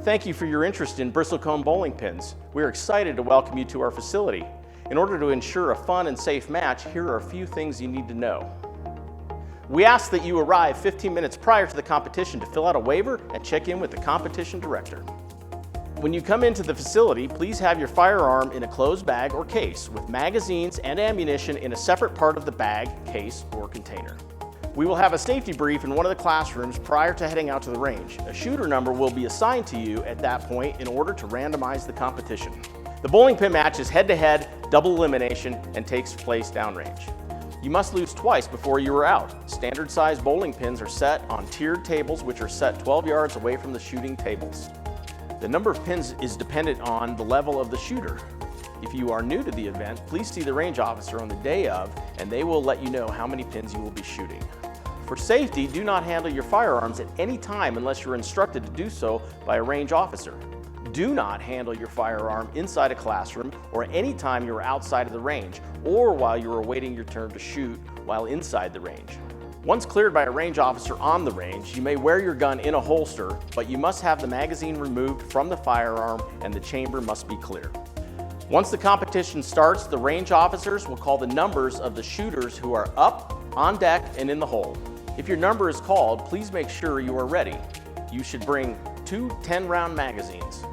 Thank you for your interest in Bristlecone bowling pins. We're excited to welcome you to our facility. In order to ensure a fun and safe match, here are a few things you need to know. We ask that you arrive 15 minutes prior to the competition to fill out a waiver and check in with the competition director. When you come into the facility, please have your firearm in a closed bag or case with magazines and ammunition in a separate part of the bag, case, or container. We will have a safety brief in one of the classrooms prior to heading out to the range. A shooter number will be assigned to you at that point in order to randomize the competition. The bowling pin match is head-to-head, double elimination, and takes place downrange. You must lose twice before you are out. Standard size bowling pins are set on tiered tables which are set 12 yards away from the shooting tables. The number of pins is dependent on the level of the shooter. If you are new to the event, please see the range officer on the day of and they will let you know how many pins you will be shooting. For safety, do not handle your firearms at any time unless you're instructed to do so by a range officer. Do not handle your firearm inside a classroom or any time you are outside of the range or while you are awaiting your turn to shoot while inside the range. Once cleared by a range officer on the range, you may wear your gun in a holster, but you must have the magazine removed from the firearm and the chamber must be clear. Once the competition starts, the range officers will call the numbers of the shooters who are up, on deck, and in the hole. If your number is called, please make sure you are ready. You should bring 2 10-round magazines.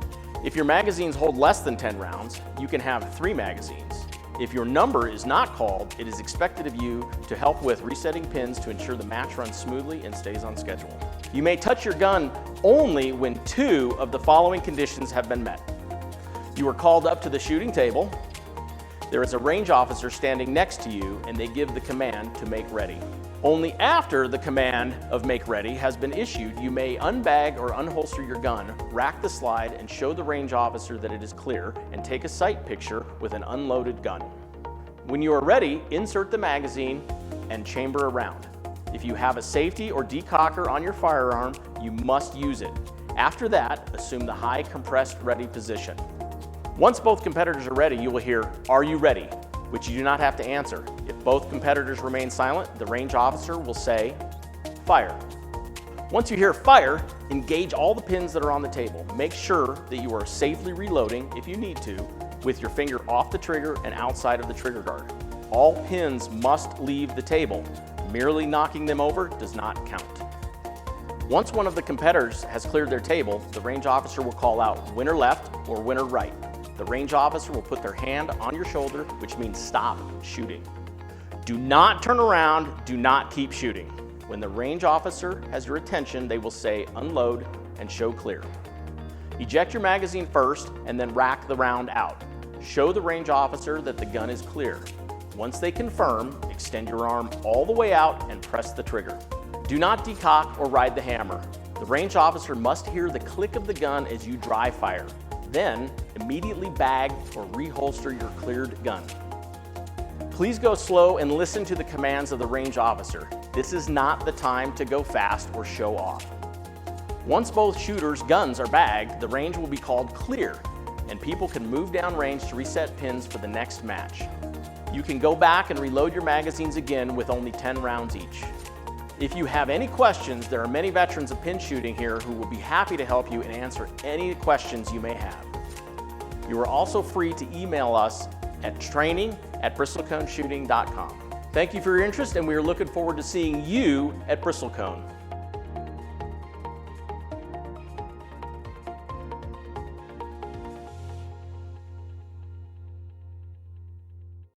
If your magazines hold less than 10 rounds, you can have 3 magazines. If your number is not called, it is expected of you to help with resetting pins to ensure the match runs smoothly and stays on schedule. You may touch your gun only when 2 of the following conditions have been met. You are called up to the shooting table. There is a range officer standing next to you and they give the command to make ready. Only after the command of make ready has been issued, you may unbag or unholster your gun, rack the slide, and show the range officer that it is clear, and take a sight picture with an unloaded gun. When you are ready, insert the magazine and chamber a round. If you have a safety or decocker on your firearm, you must use it. After that, assume the high compressed ready position. Once both competitors are ready, you will hear, "Are you ready?" which you do not have to answer. If both competitors remain silent, the range officer will say, "Fire." Once you hear "fire," engage all the pins that are on the table. Make sure that you are safely reloading, if you need to, with your finger off the trigger and outside of the trigger guard. All pins must leave the table. Merely knocking them over does not count. Once one of the competitors has cleared their table, the range officer will call out winner left or winner right. The range officer will put their hand on your shoulder, which means stop shooting. Do not turn around, do not keep shooting. When the range officer has your attention, they will say unload and show clear. Eject your magazine first and then rack the round out. Show the range officer that the gun is clear. Once they confirm, extend your arm all the way out and press the trigger. Do not decock or ride the hammer. The range officer must hear the click of the gun as you dry fire. Then, immediately bag or reholster your cleared gun. Please go slow and listen to the commands of the range officer. This is not the time to go fast or show off. Once both shooters' guns are bagged, the range will be called clear, and people can move down range to reset pins for the next match. You can go back and reload your magazines again with only 10 rounds each. If you have any questions, there are many veterans of pin shooting here who will be happy to help you and answer any questions you may have. You are also free to email us at training@bristleconeshooting.com. Thank you for your interest, and we are looking forward to seeing you at Bristlecone.